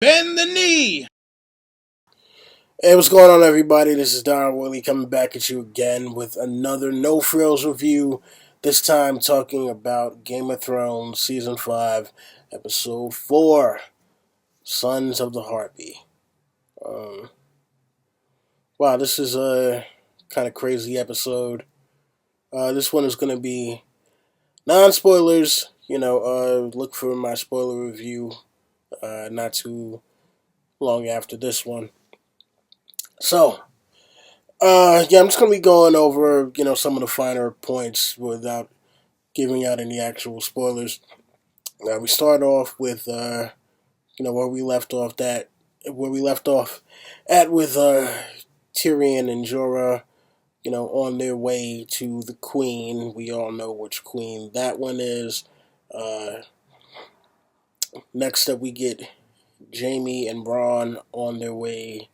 Bend the knee. Hey, what's going on, everybody? This is Don Willie coming back at you again with another No Frills review. This time talking about Game of Thrones Season 5, Episode 4, Sons of the Harpy. Um, wow, this is a kind of crazy episode. This one is going to be non spoilers. Look for my spoiler review not too long after this one. So, yeah, I'm just gonna be going over, some of the finer points without giving out any actual spoilers. We start off with, where we left off at with Tyrion and Jorah, on their way to the Queen. We all know which Queen that one is. Uh, Next up, we get Jaime and Bronn on their way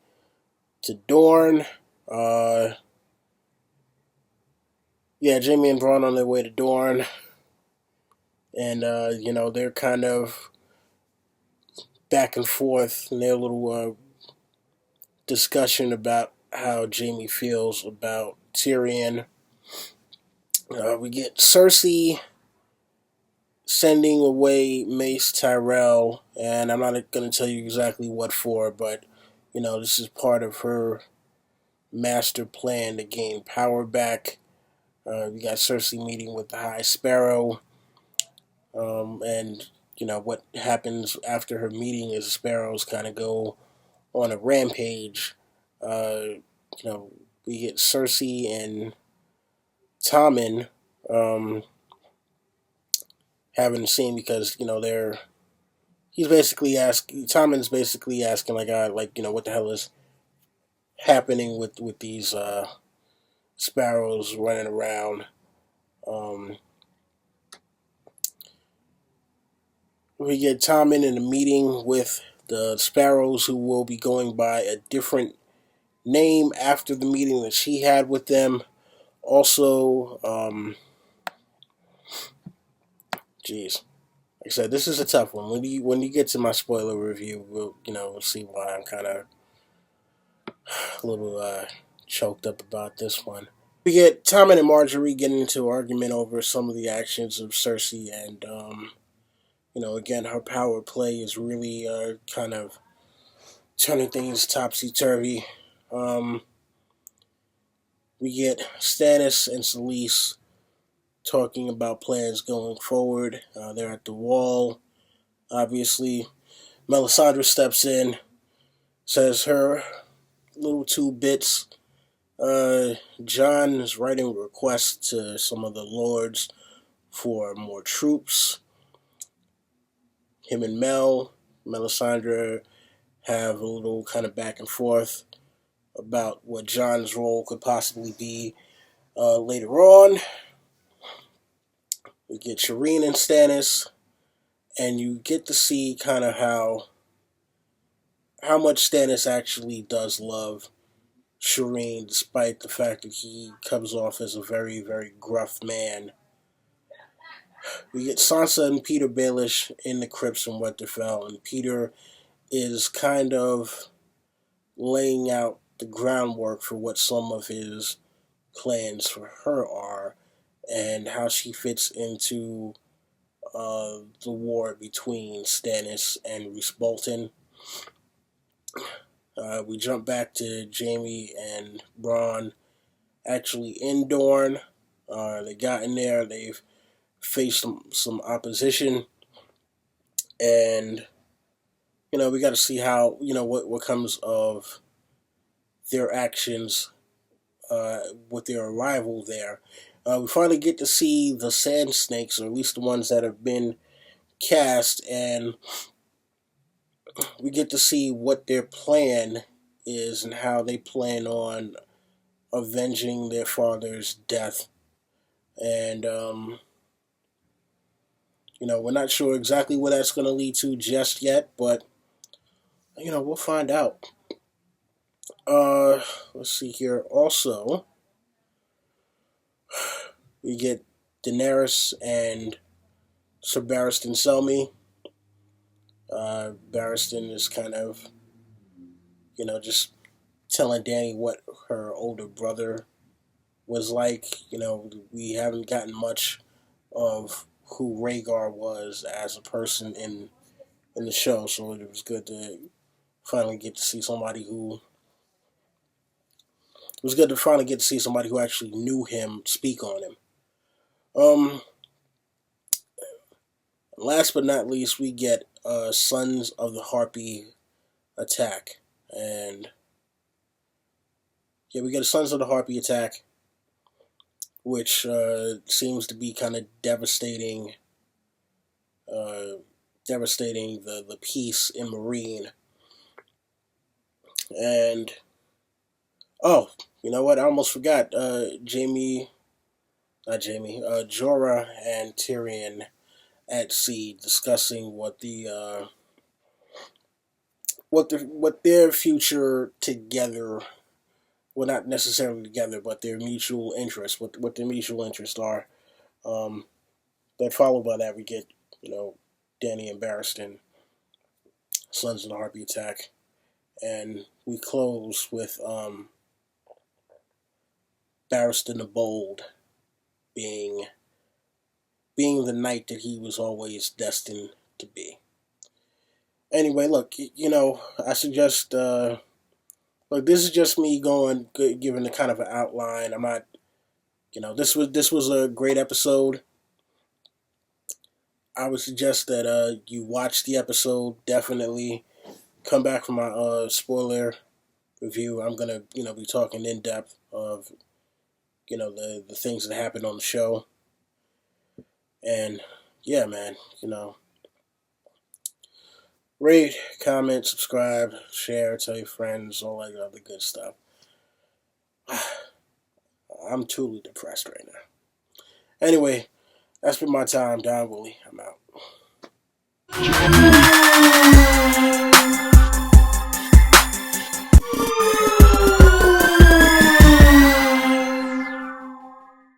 to Dorne. Uh, yeah, Jaime and Bronn on their way to Dorne. And they're kind of back and forth in their little discussion about how Jaime feels about Tyrion. We get Cersei sending away Mace Tyrell, and I'm not going to tell you exactly what for, but this is part of her master plan to gain power back. We got Cersei meeting with the High Sparrow, and what happens after her meeting is the Sparrows kind of go on a rampage. Uh, we get Cersei and Tommen having a scene because they're he's basically asking Tommen's basically asking what the hell is happening with these sparrows running around. Um, we get Tommen in a meeting with the sparrows who will be going by a different name after the meeting that she had with them. Also, geez, like I said, this is a tough one. When you get to my spoiler review, we'll see why I'm kind of a little choked up about this one. We get Tommen and Marjorie getting into an argument over some of the actions of Cersei, and again, her power play is really kind of turning things topsy turvy. Um, we get Stannis and Selyse talking about plans going forward. They're at the wall. Obviously, Melisandre steps in, says her little two bits. Jon is writing requests to some of the lords for more troops. Him and Melisandre have a little kind of back and forth about what Jon's role could possibly be later on. We get Shireen and Stannis, and you get to see kind of how much Stannis actually does love Shireen, despite the fact that he comes off as a very, very gruff man. We get Sansa and Peter Baelish in the crypts from Winterfell, and Peter is kind of laying out the groundwork for what some of his plans for her are, and how she fits into the war between Stannis and Roose Bolton. We jump back to Jaime and Bronn actually in Dorne. They got in there, they've faced some opposition, and we got to see how what comes of their actions with their arrival there. We finally get to see the Sand Snakes, or at least the ones that have been cast, and we get to see what their plan is and how they plan on avenging their father's death. And we're not sure exactly what that's going to lead to just yet, but we'll find out. Uh, let's see here. Also, we get Daenerys and Sir Barristan Selmy. Barristan is kind of, just telling Danny what her older brother was like. We haven't gotten much of who Rhaegar was as a person in the show, so it was good to finally get to see somebody who it was good to finally get to see somebody who actually knew him speak on him. Um, Last but not least, we get Sons of the Harpy attack, and yeah, we get a Sons of the Harpy attack, which seems to be kind of uh, devastating the peace in Marine. And oh, you know what? I almost forgot. Jorah and Tyrion at sea discussing what their future together, well, not necessarily together, but their mutual interests, what their mutual interests are. Um, but followed by that, we get Danny and Barristan, Sons of the Harpy attack, and we close with Barristan the Bold being the knight that he was always destined to be. Anyway, look, I suggest, look, this is just me giving a kind of an outline. I'm not, this was a great episode. I would suggest that you watch the episode. Definitely come back for my spoiler review. I'm gonna, be talking in depth of, the things that happened on the show. And yeah, man, rate, comment, subscribe, share, tell your friends, all that other good stuff. I'm totally depressed right now. Anyway, that's been my time. Don Woolley. I'm out.